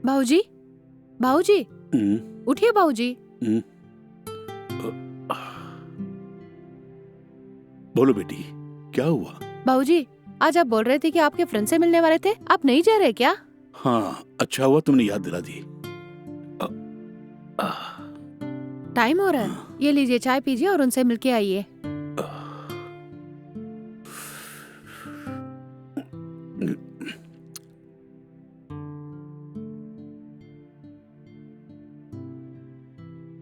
भाऊजी, भाऊजी, हम्म, उठिए भाऊजी। हम्म। बोलो बेटी, क्या हुआ? भाऊजी, आज आप बोल रहे थे कि आपके फ्रेंड से मिलने वाले थे, आप नहीं जा रहे क्या? हाँ, अच्छा हुआ तुमने याद दिला दी। अ, आ, टाइम हो रहा है, ये लीजिए चाय पीजिए और उनसे मिलके आइए।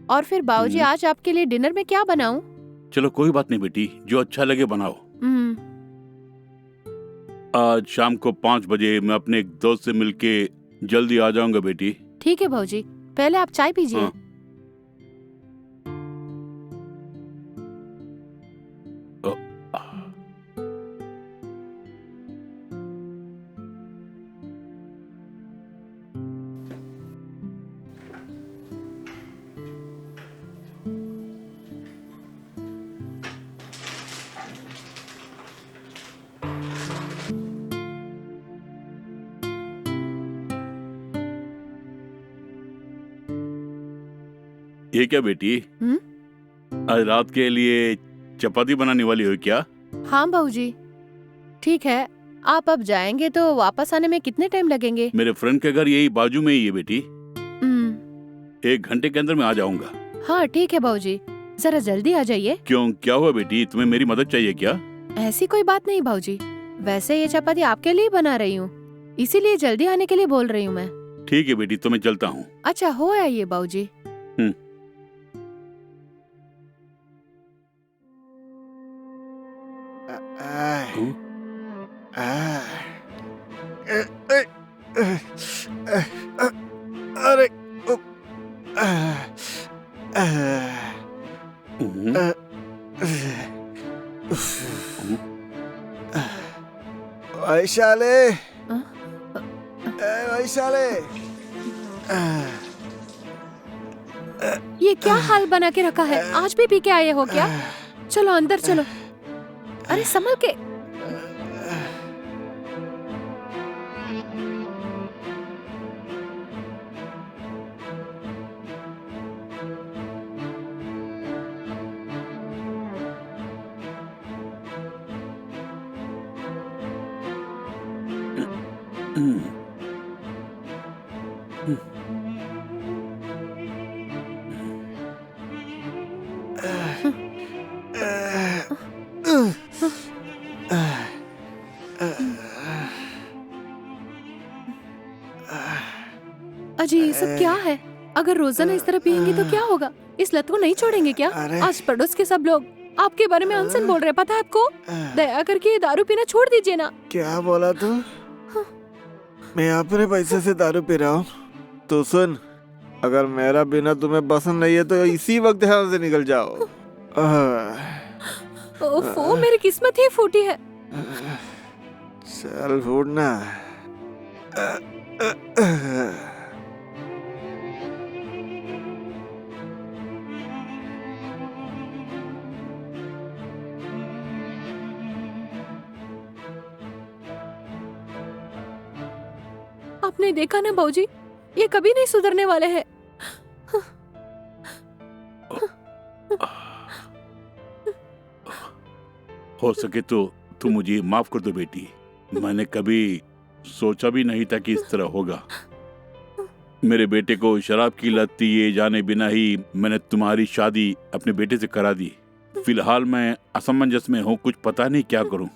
और फिर भाऊजी, हम्म, आज आपके लिए डिनर में क्या बनाऊं? चलो कोई बात नहीं बेटी, जो अच्छा लगे बनाओ। हम्म, आज शाम को 5 बजे मैं अपने एक दोस्त से मिलके जल्दी आ जाऊंगा बेटी। ठीक है भाऊजी, पहले आप चाय पीजिए। हाँ। अ, ये क्या बेटी, हम्म, आज रात के लिए चपाती बनाने वाली हो क्या? हाँ भाऊजी, ठीक है। आप अब जाएंगे तो वापस आने में कितने टाइम लगेंगे? मेरे फ्रेंड का घर यही बाजू में ही है बेटी, हम्म, 1 घंटे के अंदर मैं आ जाऊंगा। हाँ ठीक है भाऊजी, जरा जल्दी आ जाइए। क्यों, क्या हुआ बेटी, तुम्हें मेरी मदद चाहिए क्या? ऐसी कोई बात नहीं भाऊजी, वैसे ये चपाती आपके लिए बना रही हूँ, इसीलिए जल्दी आने के लिए बोल रही हूँ मैं। ठीक है बेटी, तो मैं चलता हूँ। अच्छा, हो आइए भाऊजी। हम्म, आह, हम्म, आह, अ, अ, अ, अरे ओ, आह, आह, हम्म, अ, हम्म। वैशाली, अ, अ, वैशाली, आह, ये क्या हाल बना के रखा है, आज भी पी के आए हो क्या? आह, चलो अंदर चलो। अरे संभल के। हम्म, हम्म, अजी, ये सब क्या है? अगर रोजाना इस तरह पियेंगे तो क्या होगा? इस लत को नहीं छोड़ेंगे क्या? अरे आज पड़ोस के सब लोग आपके बारे में अनसन बोल रहे हैं, पता है आपको? दया करके ये दारू पीना छोड़ दीजिए ना। क्या बोला तू? मैं अपने पैसे से दारू पी रहा हूँ। तो सुन, अगर मेरा बिना तुम्हें पसंद नहीं है तो इसी वक्त यहाँ से निकल जाओ। ओफो, मेरी किस्मत ही फूटी है। चल फूटना। आपने देखा ना भाऊजी, ये कभी नहीं सुधरने वाले हैं। हो सके तो तुम मुझे माफ कर दो बेटी, मैंने कभी सोचा भी नहीं था कि इस तरह होगा। मेरे बेटे को शराब की लत थी, ये जाने बिना ही मैंने तुम्हारी शादी अपने बेटे से करा दी। फिलहाल मैं असमंजस में हूँ, कुछ पता नहीं क्या करूँ।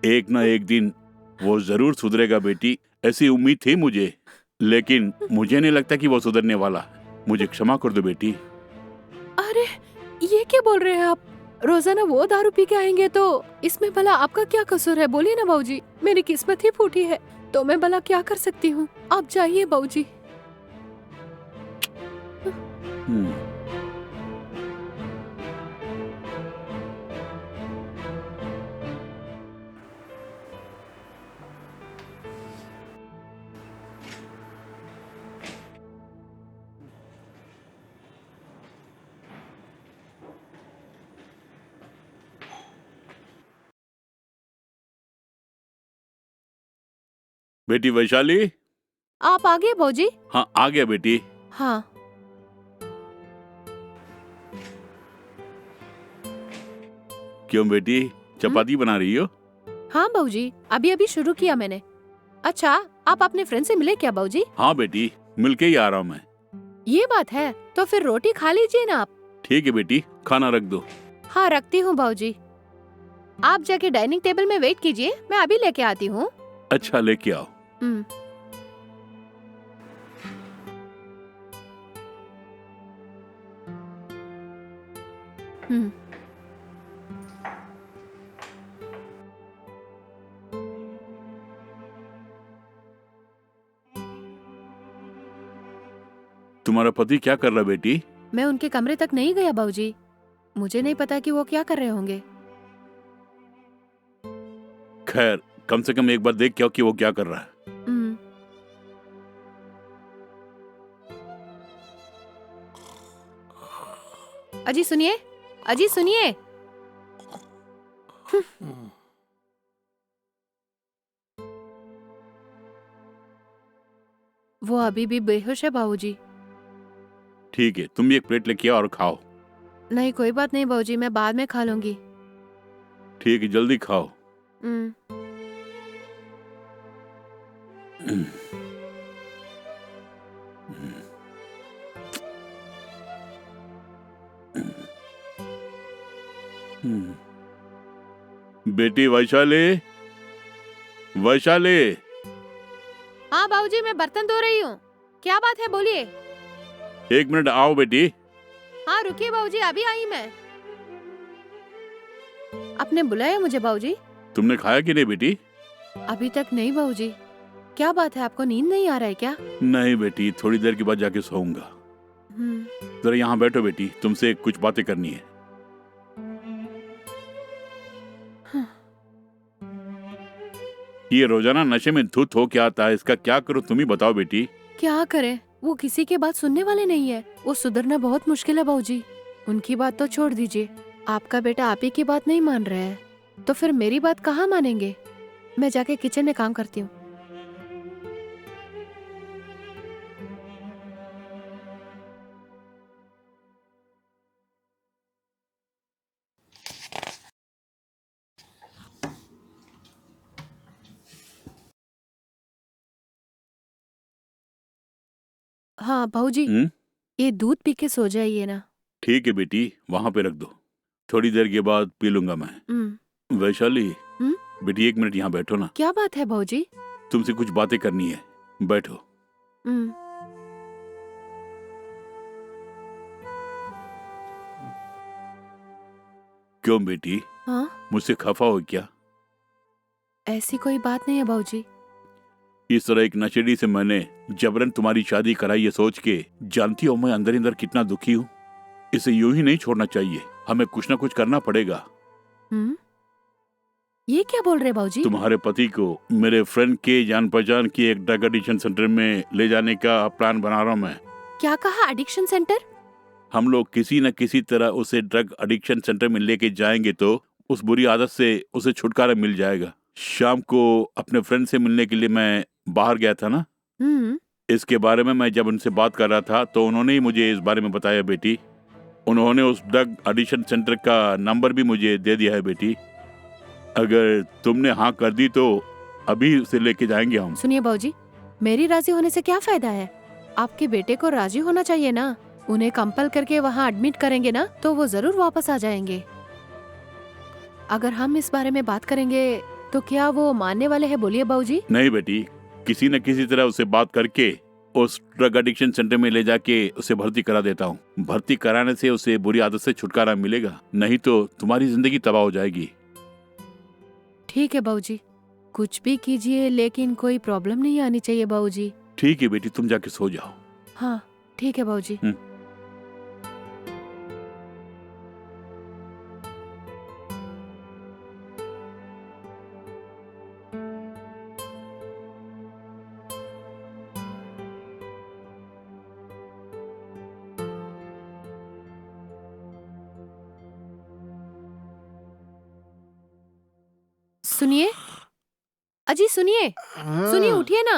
एक ना एक दिन वो जरूर सुधरेगा बेटी, ऐसी उम्मीद थी मुझे, लेकिन मुझे नहीं लगता कि वो सुधरने वाला। मुझे क्षमा कर दो बेटी। अरे, ये क्या बोल रहे हैं आप? रोजाना वो दारू पी के आएंगे तो इसमें भला आपका क्या कसूर है? बोलिए ना भाऊजी, मेरी किस्मत ही फूटी है तो मैं भला क्या कर सकती हूँ? आप जाइए भाऊजी। हम्म, बेटी वैशाली, आप आ गए भाऊजी? हाँ आ गया बेटी। हाँ। क्यों बेटी, चपाती बना रही हो? हाँ भाऊजी, अभी अभी शुरू किया मैंने। अच्छा, आप अपने फ्रेंड से मिले क्या भाऊजी? हाँ बेटी, मिलके ही आ रहा हूँ मैं। ये बात है, तो फिर रोटी खा लीजिए ना आप। ठीक है बेटी, खाना रख दो। हाँ रखती हूँ भाऊजी। आप जाके डाइनिंग टेबल में वेट कीजिए, मैं अभी लेके आती हूँ। अच्छा लेके आओ। हम्म। हम्म। तुम्हारा पति क्या कर रहा है बेटी? मैं उनके कमरे तक नहीं गया भाऊजी, मुझे नहीं पता कि वो क्या कर रहे होंगे। खैर, कम से कम एक बार देख के आओ कि वो क्या कर रहा है। हम्म। अजी सुनिए, अजी सुनिए। वो अभी भी बेहोश है बाबूजी। ठीक है, तुम भी एक प्लेट लेके आओ और खाओ। नहीं कोई बात नहीं बाबूजी, मैं बाद में खा लूंगी। ठीक है, जल्दी खाओ। हम्म। बेटी वैशाली, वैशाली। हाँ बाबूजी, मैं बर्तन धो रही हूँ। क्या बात है, बोलिए। एक मिनट आओ बेटी। हाँ रुकिए बाबूजी, अभी आई मैं। आपने बुलाया मुझे बाबूजी? तुमने खाया कि नहीं बेटी? अभी तक नहीं बाबूजी। क्या बात है, आपको नींद नहीं आ रहा है क्या? नहीं बेटी, थोड़ी देर के बाद जाके सोऊंगा। जरा यहाँ बैठो बेटी, तुमसे कुछ बातें करनी है। ये रोजाना नशे में धुत हो क्या आता है, इसका क्या करूं तुम ही बताओ बेटी। क्या करे, वो किसी की बात सुनने वाले नहीं है। वो सुधरना बहुत मुश्किल है बाबूजी। उनकी बात तो छोड़ दीजिए, आपका बेटा आप ही की बात नहीं मान रहा है, तो फिर मेरी बात कहाँ मानेंगे। मैं जाके किचन में काम करती हूँ। हाँ बाबूजी, ये दूध पी के सो जाइए ना। ठीक है बेटी, वहां पे रख दो, थोड़ी देर के बाद पी लूंगा मैं। वैशाली, बेटी एक मिनट यहाँ बैठो ना। क्या बात है बाबूजी? तुमसे कुछ बातें करनी है, बैठो। क्यों बेटी, हाँ? मुझसे खफा हो क्या? ऐसी कोई बात नहीं है बाबूजी। इस तरह एक नशेड़ी से मैंने जबरन तुम्हारी शादी कराई, ये सोच के जानती हो मैं अंदर अंदर कितना दुखी हूँ। इसे यूं ही नहीं छोड़ना चाहिए, हमें कुछ ना कुछ करना पड़ेगा। ये क्या बोल रहे बाबूजी? तुम्हारे पति को मेरे फ्रेंड के जान पहचान की एक ड्रग एडिक्शन सेंटर में ले जाने का प्लान बना रहा हूँ मैं। क्या कहा, एडिक्शन सेंटर? हम लोग किसी न किसी तरह उसे ड्रग एडिक्शन सेंटर में लेके जाएंगे तो उस बुरी आदत से उसे छुटकारा मिल जाएगा। शाम को अपने फ्रेंड से मिलने के लिए मैं बाहर गया था ना, इसके बारे में मैं जब उनसे बात कर रहा था तो उन्होंने ही मुझे इस बारे में बताया बेटी। उन्होंने उस ड्रग एडिक्शन सेंटर का नंबर भी मुझे दे दिया है बेटी। अगर तुमने हाँ कर दी तो अभी उसे लेके जाएंगे हम। सुनिए बाबूजी, मेरी राजी होने से क्या फायदा है? आपके बेटे को राजी होना चाहिए ना। उन्हें कंपल करके वहाँ एडमिट करेंगे ना तो वो जरूर वापस आ जाएंगे। अगर हम इस बारे में बात करेंगे तो क्या वो मानने वाले हैं, बोलिए बाबूजी? नहीं बेटी, किसी न किसी तरह उसे बात करके उस ड्रग एडिक्शन सेंटर में ले जाके उसे भर्ती करा देता हूँ। भर्ती कराने से उसे बुरी आदत से छुटकारा मिलेगा, नहीं तो तुम्हारी जिंदगी तबाह हो जाएगी। ठीक है बाबूजी, कुछ भी कीजिए लेकिन कोई प्रॉब्लम नहीं आनी चाहिए बाबूजी। ठीक है बेटी, तुम जाके सो जाओ। हाँ ठीक है बाबूजी। सुनिए, अजी सुनिए, सुनिए, उठिए ना।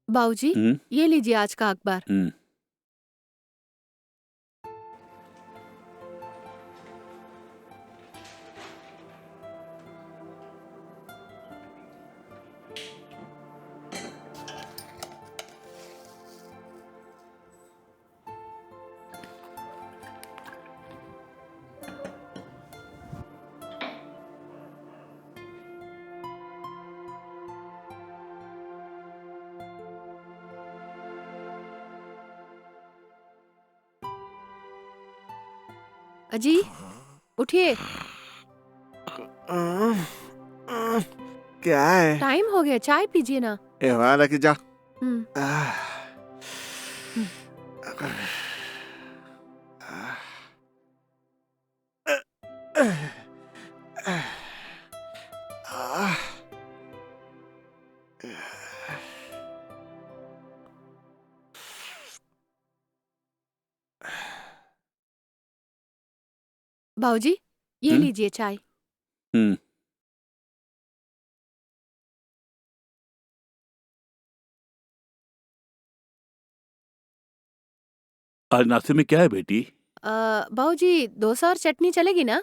बाबूजी, ये लीजिए आज का अखबार। अजी उठिए, क्या है? टाइम हो गया, चाय पीजिए ना। ए वहाँ रख जा। हम्म, बाबूजी ये हम्म? लीजिए चाय। हम्म। आज नाश्ते में क्या है बेटी? बाबूजी डोसा और चटनी चलेगी ना?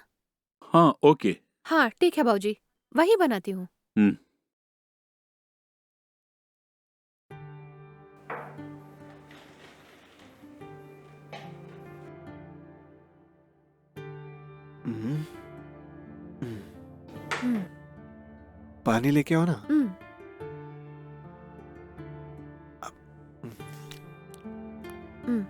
हाँ, ओके। हाँ ठीक है बाबूजी, वही बनाती हूँ। हम्म। हम्म, पानी लेके आओ ना। हम्म, हम्म।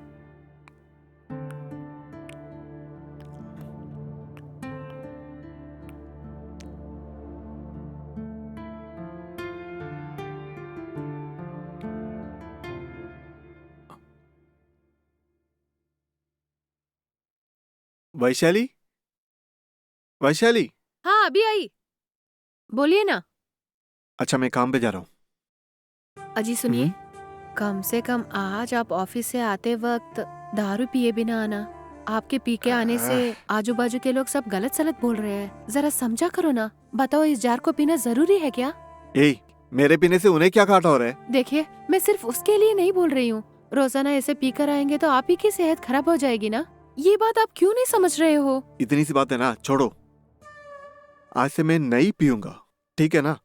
वैशाली, वैशाली। हाँ अभी आई, बोलिए ना। अच्छा मैं काम पे जा रहा हूँ। अजी सुनिए, कम से कम आज आप ऑफिस से आते वक्त दारू पिए बिना आना। आपके पी के आने से आजू बाजू के लोग सब गलत सलत बोल रहे हैं, जरा समझा करो ना। बताओ इस जार को पीना जरूरी है क्या? ए, मेरे पीने से उन्हें क्या घाटा हो रहा है? देखिए मैं सिर्फ उसके लिए नहीं बोल रही हूँ, रोजाना ऐसे पी कर आएंगे तो आप ही की सेहत खराब हो जाएगी ना। ये बात आप क्यों नहीं समझ रहे हो? इतनी सी बात है ना, छोड़ो। आज से मैं नहीं पीऊंगा, ठीक है ना?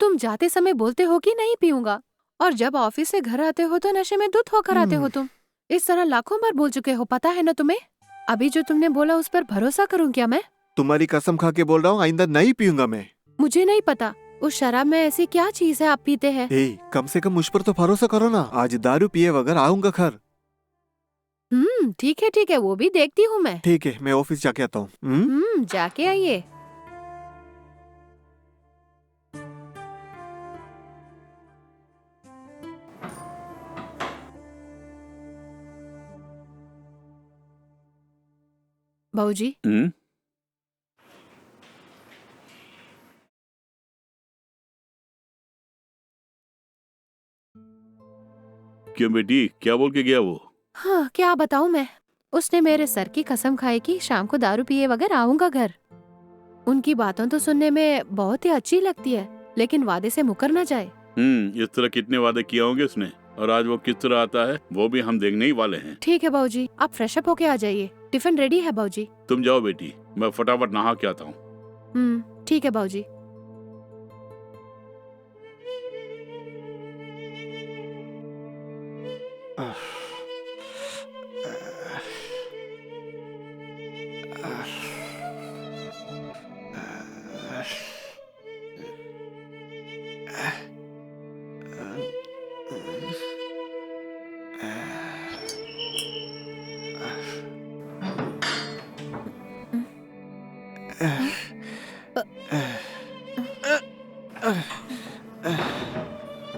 तुम जाते समय बोलते हो कि नहीं पीऊंगा, और जब ऑफिस से घर आते हो तो नशे में धुत होकर आते हो तुम। इस तरह लाखों बार बोल चुके हो, पता है ना तुम्हें? अभी जो तुमने बोला उस पर भरोसा करूं क्या मैं? तुम्हारी कसम खा के बोल रहा हूँ, आइंदा नहीं पीऊंगा मैं। मुझे नहीं पता उस शराब में ऐसी क्या चीज है आप पीते हैं। कम से कम मुझ पर तो भरोसा करो ना। आज दारू पिए बगैर आऊंगा घर। ठीक है वो भी देखती हूँ मैं। ठीक है, मैं ऑफिस जाके आता हूँ। जाके आइए। बाबूजी, हम्म। क्यों बेटी, क्या बोल के गया वो? हाँ क्या बताऊँ मैं। उसने मेरे सर की कसम खाई कि शाम को दारू पिए बगैर आऊंगा घर। उनकी बातों तो सुनने में बहुत ही अच्छी लगती है, लेकिन वादे से मुकर न जाए। इस तरह कितने वादे किए होंगे उसने, और आज वो किस तरह आता है वो भी हम देखने ही वाले हैं। ठीक है बाबूजी, आप फ्रेश अप होके आ जाइए, टिफिन रेडी है बाबूजी। तुम जाओ बेटी, मैं फटाफट नहा के आता हूँ। ठीक है बाबूजी।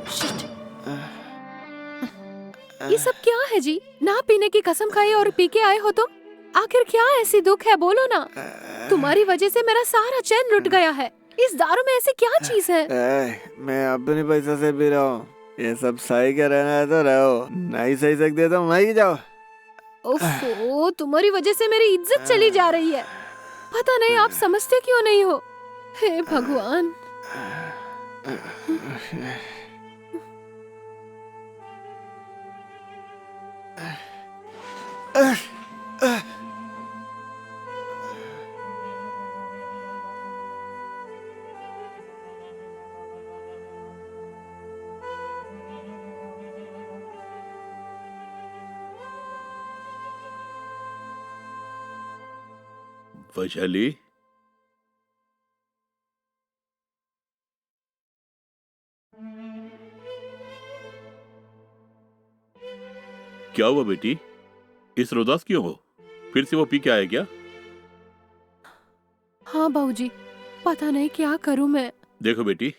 शिट। ये सब क्या है जी? ना पीने की कसम खाई और पी के आए हो तुम। आखिर क्या ऐसी दुख है, बोलो ना। तुम्हारी वजह से मेरा सारा चैन लुट गया है। इस दारू में ऐसी क्या चीज है? मैं अपने पैसा से पी रहा हूँ। ये सब सही के रहना है तो रहो, नहीं सही सकते तो वहीं जाओ। ओफो, तुम्हारी वजह से मेरी इज्जत चली जा रही है। पता नहीं आप समझते क्यों नहीं हो। हे भगवान। वैशाली, क्या हुआ बेटी? इस उदास क्यों हो? फिर से वो पी के आया क्या? हाँ बाबूजी, पता नहीं क्या करूँ मैं। देखो बेटी,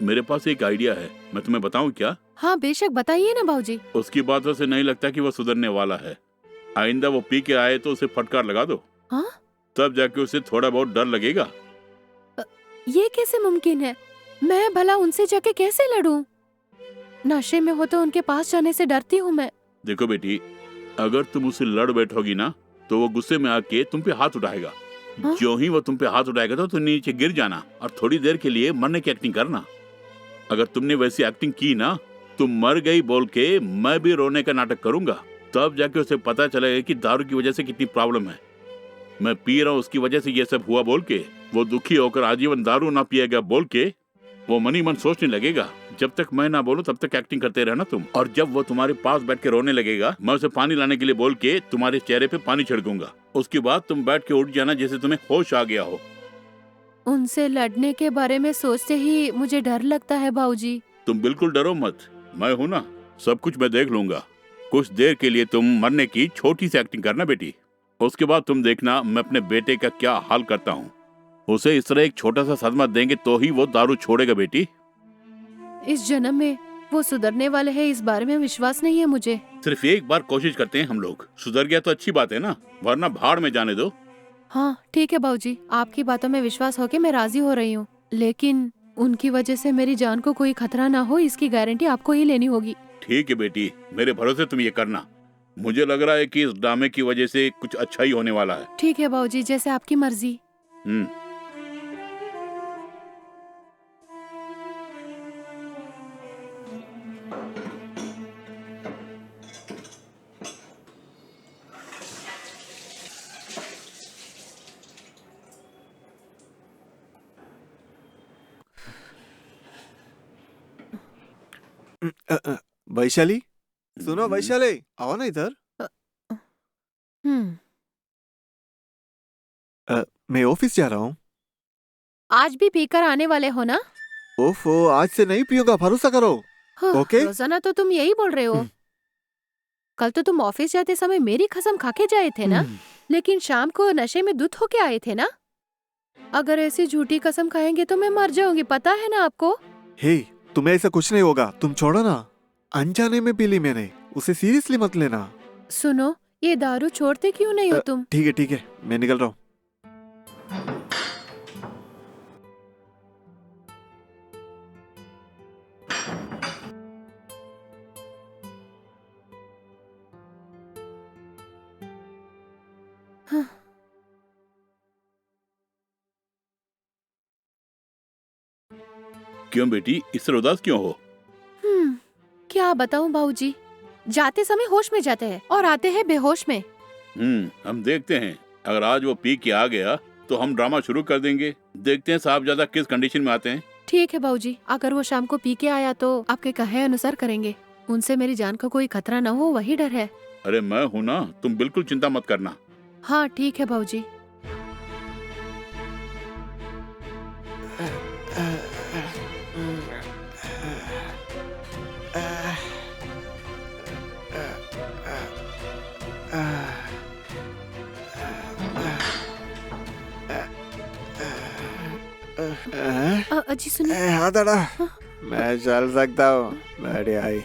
मेरे पास एक आइडिया है, मैं तुम्हें बताऊं क्या? हाँ बेशक बताइए ना बाबूजी। उसकी बातों से नहीं लगता कि वो सुधरने वाला है। आइंदा वो पी के आए तो उसे फटकार लगा दो। हाँ? तब जाके उसे थोड़ा बहुत डर लगेगा। ये कैसे मुमकिन है? मैं भला उनसे जाके कैसे लड़ूं? नशे में हो तो उनके पास जाने से डरती हूँ मैं। देखो बेटी, अगर तुम उससे लड़ बैठोगी ना तो वो गुस्से में आके तुम पे हाथ उठाएगा। हाँ? जो ही वो तुम पे हाथ उठाएगा तो तुम नीचे गिर जाना और थोड़ी देर के लिए मरने की एक्टिंग करना। अगर तुमने वैसी एक्टिंग की ना, तुम मर गई बोल के मैं भी रोने का नाटक करूंगा। तब जाके उसे पता चलेगा कि दारू की वजह से कितनी प्रॉब्लम है। मैं पी रहा हूँ उसकी वजह से ये सब हुआ बोल के वो दुखी होकर आजीवन दारू ना पिएगा बोल के वो मन ही मन सोचने लगेगा। जब तक मैं ना बोलूं तब तक एक्टिंग करते रहना तुम। और जब वो तुम्हारे पास बैठ के रोने लगेगा, मैं उसे पानी लाने के लिए बोल के तुम्हारे चेहरे पे पानी छिड़कूंगा। उसके बाद तुम बैठ के उठ जाना जैसे तुम्हें होश आ गया हो। उनसे लड़ने के बारे में सोचते ही मुझे डर लगता है बाबूजी। तुम बिल्कुल डरो मत, मैं हूं ना, सब कुछ मैं देख लूंगा। कुछ देर के लिए तुम मरने की छोटी सी एक्टिंग करना बेटी। उसके बाद तुम देखना मैं अपने बेटे का क्या हाल करता हूँ। उसे इस तरह एक छोटा सा सदमा देंगे तो ही वो दारू छोड़ेगा बेटी। इस जन्म में वो सुधरने वाले हैं इस बारे में विश्वास नहीं है मुझे। सिर्फ एक बार कोशिश करते हैं हम लोग। सुधर गया तो अच्छी बात है ना, वरना भाड़ में जाने दो। हाँ ठीक है बाबूजी, आपकी बातों में विश्वास होके मैं राजी हो रही हूँ, लेकिन उनकी वजह से मेरी जान को कोई खतरा ना हो इसकी गारंटी आपको ही लेनी होगी। ठीक है बेटी, मेरे भरोसे तुम ये करना। मुझे लग रहा है कि इस ड्रामे की वजह से कुछ अच्छा ही होने वाला है। ठीक है बाबूजी, जैसे आपकी मर्जी। वैशाली, सुनो वैशाली, आओ ना इधर। हम्म। मैं ऑफिस जा रहा हूँ। आज भी पीकर आने वाले हो ना? ओफो, आज से नहीं पियूंगा, भरोसा करो। हाँ, ओके? रोजाना तो तुम यही बोल रहे हो। कल तो तुम ऑफिस जाते समय मेरी कसम खा के जाए थे ना, लेकिन शाम को नशे में धुत होके आए थे ना। अगर ऐसी झूठी कसम खाएंगे तो मैं मर जाऊंगी, पता है ना आपको। हे, तुम्हें ऐसा कुछ नहीं होगा, तुम छोड़ो ना। अनजाने में पी ली मैंने, उसे सीरियसली मत लेना। सुनो, ये दारू छोड़ते क्यों नहीं हो तुम? ठीक है, मैं निकल रहा हूँ। हाँ। क्यों बेटी, इस तरह उदास क्यों हो? क्या बताऊं बाबूजी, जाते समय होश में जाते हैं और आते हैं बेहोश में। हम देखते हैं। अगर आज वो पी के आ गया तो हम ड्रामा शुरू कर देंगे। देखते हैं साहबजादा किस कंडीशन में आते हैं। ठीक है बाबूजी, अगर वो शाम को पी के आया तो आपके कहे अनुसार करेंगे। उनसे मेरी जान का कोई खतरा न हो, वही डर है। अरे मैं हूं ना, तुम बिल्कुल चिंता मत करना। हाँ ठीक है बाबूजी। अजी सुनिए। हाँ दादा, मैं चल सकता हूँ। बढ़िया आई।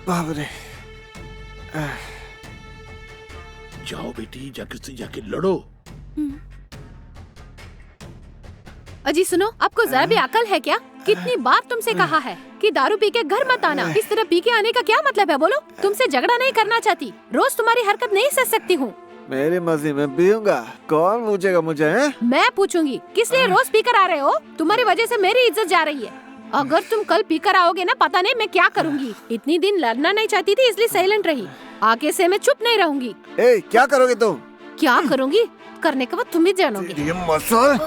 बाप रे। जाओ बेटी, जाके उससे जाके लड़ो। अजी सुनो, आपको जरा भी अकल है क्या? कितनी बार तुमसे कहा है कि दारू पी के घर मत आना। इस तरह पी के आने का क्या मतलब है बोलो? तुमसे झगड़ा नहीं करना चाहती, रोज तुम्हारी हरकत नहीं सह सकती हूँ। मेरी मर्जी में पीऊंगा, कौन पूछेगा मुझे है? मैं पूछूंगी, किस लिए रोज पीकर आ रहे हो? तुम्हारी वजह से मेरी इज्जत जा रही है। अगर तुम कल पीकर आओगे ना, पता नहीं मैं क्या करूंगी। इतनी दिन लड़ना नहीं चाहती थी, इसलिए साइलेंट रही। आगे से मैं चुप नहीं रहूंगी। ए, क्या करोगे तुम? क्या करूंगी? करने के बाद तुम ही जानोगे। ये मसल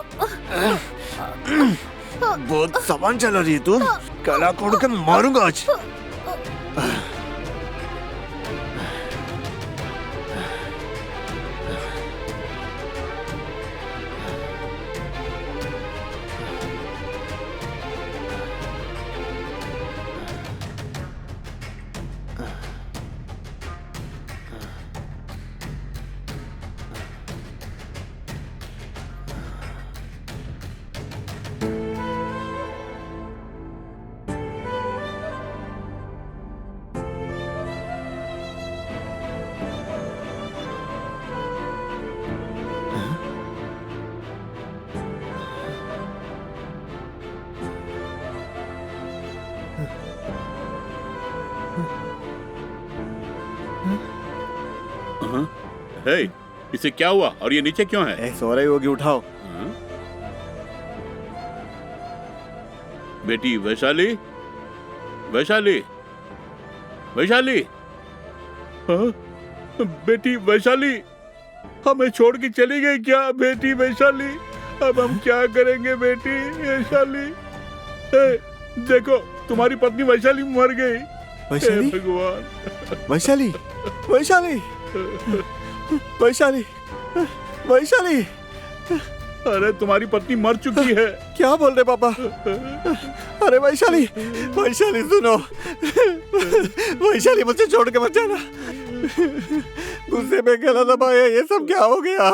बहुत सामान चला रही है तू, गला कोड़ के मारूंगा आज। हाँ? हे, इसे क्या हुआ और ये नीचे क्यों है? ए, सो रही होगी, उठाओ। हाँ? बेटी वैशाली, वैशाली, वैशाली, हाँ? बेटी वैशाली, हमें छोड़ के चली गई क्या बेटी वैशाली? अब हम क्या करेंगे बेटी वैशाली? देखो तुम्हारी पत्नी वैशाली मर गई। वैशाली, हे भगवान, वैशाली, वैशाली, वैशाली, वैशाली, अरे तुम्हारी पत्नी मर चुकी है। क्या बोल रहे पापा? अरे वैशाली, वैशाली सुनो, वैशाली मुझे छोड़ के मत जाना। गुस्से में गला दबाया, ये सब क्या हो गया?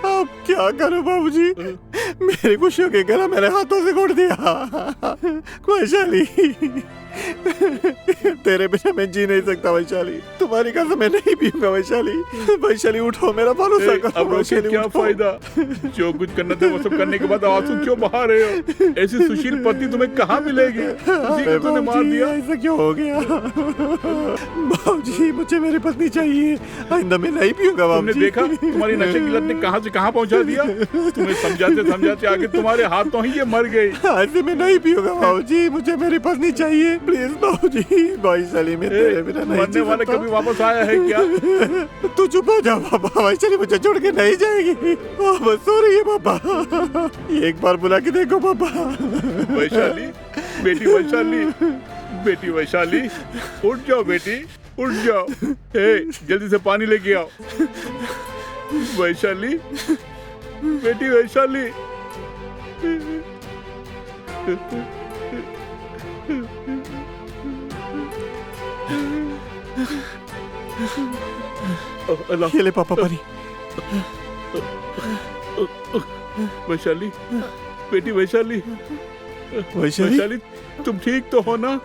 अब क्या करूं बाबूजी? मेरी खुशियों के गला मेरे हाथों से घोट दिया। वैशाली, तेरे बिना मैं जी नहीं सकता वैशाली। तुम्हारी कसम मैं नहीं पीऊंगा वैशाली। वैशाली उठो, मेरा भरोसा करो। अब रोके क्या फायदा? जो कुछ करना था वो सब करने के बाद आंसू क्यों बहा रहे हो? ऐसी सुशील पत्नी तुम्हें कहाँ मिलेगी? उसी को तूने मार दिया। ऐसा क्यों हो गया? बाबूजी मुझे मेरी पत्नी चाहिए, आइंदा मैं नहीं पीऊंगा। तुमने देखा तुम्हारी नशे की लत ने कहाँ से कहाँ पहुँचा दिया? तुम्हें समझाते समझाते आगे तुम्हारे हाथों ही ये मर गई। ऐसे मैं नहीं पीऊंगा बाबूजी, मुझे मेरी पत्नी चाहिए प्लीज बाबूजी। वैशाली मैं तेरे बिना नहीं मरने वाले कभी वापस आया है क्या? तू चुप हो जा पापा, वैशाली मुझे छोड़ के नहीं जाएगी। बस सो रही है पापा, एक बार बुला के देखो पापा। वैशाली, बेटी वैशाली, बेटी वैशाली, उठ जाओ बेटी, उठ जाओ। जल्दी से पानी लेके आओ। वैशाली, बेटी वैशाली। ये ले पापा पानी। वैशाली, बेटी वैशाली, वैशाली, वैशाली तुम ठीक तो हो ना?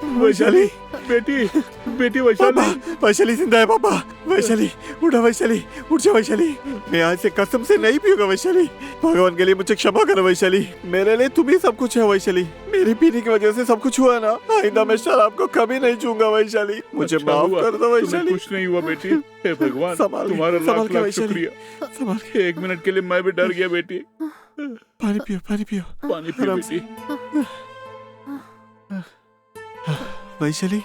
वैशाली, बेटी, बेटी वैशाली। वैशाली जिंदा है पापा। वैशाली उठा, वैशाली उठ जा वैशाली। मैं आज से कसम से नहीं पीऊंगा वैशाली। भगवान के लिए मुझे क्षमा करो वैशाली, मेरे लिए तुम ही सब कुछ है वैशाली। मेरी पीने की वजह से सब कुछ हुआ ना, आइंदा मैं शराब को कभी नहीं छूंगा वैशाली। मुझे अच्छा माफ हुआ, कर दो वैशाली। कुछ नहीं हुआ बेटी। हे भगवान, संभाल के, तुम्हारा संभाल लाख के लाख वैशाली। शुक्रिया। संभाल के। एक मिनट के लिए मैं भी डर गया बेटी। पानी पियो, पानी पियो। पानी पियो आराम से। बेटी। वैशाली,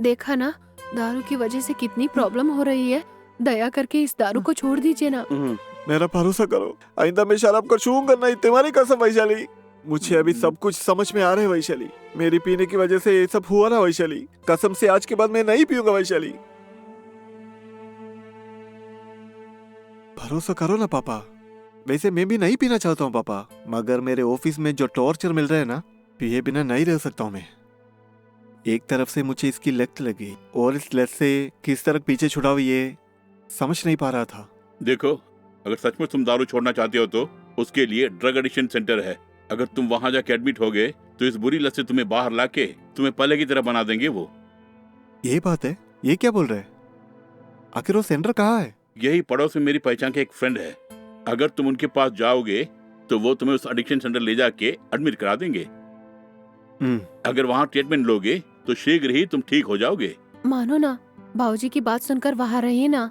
देखा ना, दारू की वजह से कितनी प्रॉब्लम हो रही है। दया करके इस दारू को छोड़ दीजिए ना। मेरा भरोसा करो, आइंदा मैं शराब को छूऊंगा नहीं, तुम्हारी कसम वैशाली। मुझे अभी सब कुछ समझ में आ रहा है वैशाली। मेरी पीने की वजह से ये सब हुआ ना वैशाली। कसम से आज के बाद मैं नहीं पीऊंगा वैशाली। भरोसा करो ना पापा। वैसे मैं भी नहीं पीना चाहता हूँ पापा, मगर मेरे ऑफिस में जो टॉर्चर मिल रहा है ना, पिए बिना नहीं रह सकता हूँ मैं। एक तरफ से मुझे इसकी लत लगी और इस लत से किस तरह पीछे छुड़ाऊं ये समझ नहीं पा रहा था। देखो, अगर सच में तुम दारू छोड़ना चाहते हो तो उसके लिए ड्रग एडिक्शन सेंटर है। अगर तुम वहां जाके एडमिट हो गए तो इस बुरी लत से तुम्हें बाहर लाके तुम्हें पहले की तरह बना देंगे वो। ये बात है? ये क्या बोल रहे हैं? आखिर वो सेंटर कहाँ है? यही पड़ोस में मेरी पहचान के एक फ्रेंड है। अगर तुम उनके पास जाओगे तो वो तुम्हें उस एडिक्शन सेंटर ले जाके एडमिट करा देंगे। अगर वहाँ ट्रीटमेंट लोगे तो शीघ्र ही तुम ठीक हो जाओगे। मानो ना, बाबूजी की बात सुनकर वहाँ रहिए ना,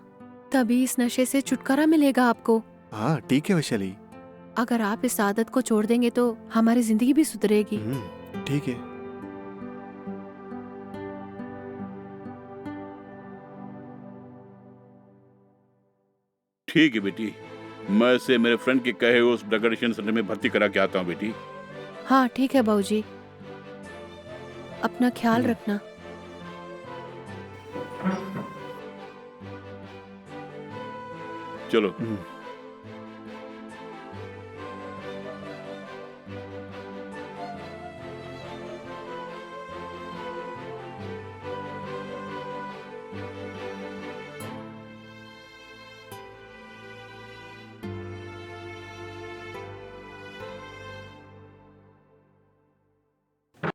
तभी इस नशे से छुटकारा मिलेगा आपको। हाँ ठीक है वैशाली। अगर आप इस आदत को छोड़ देंगे तो हमारी जिंदगी भी सुधरेगी। ठीक है। ठीक है बेटी, मैं इसे मेरे फ्रेंड के कहे हुए उस ड्रग एडिक्शन सेंटर में भर्ती करा के आता हूँ बेटी। हाँ ठीक है बाबूजी, अपना ख्याल रखना। चलो।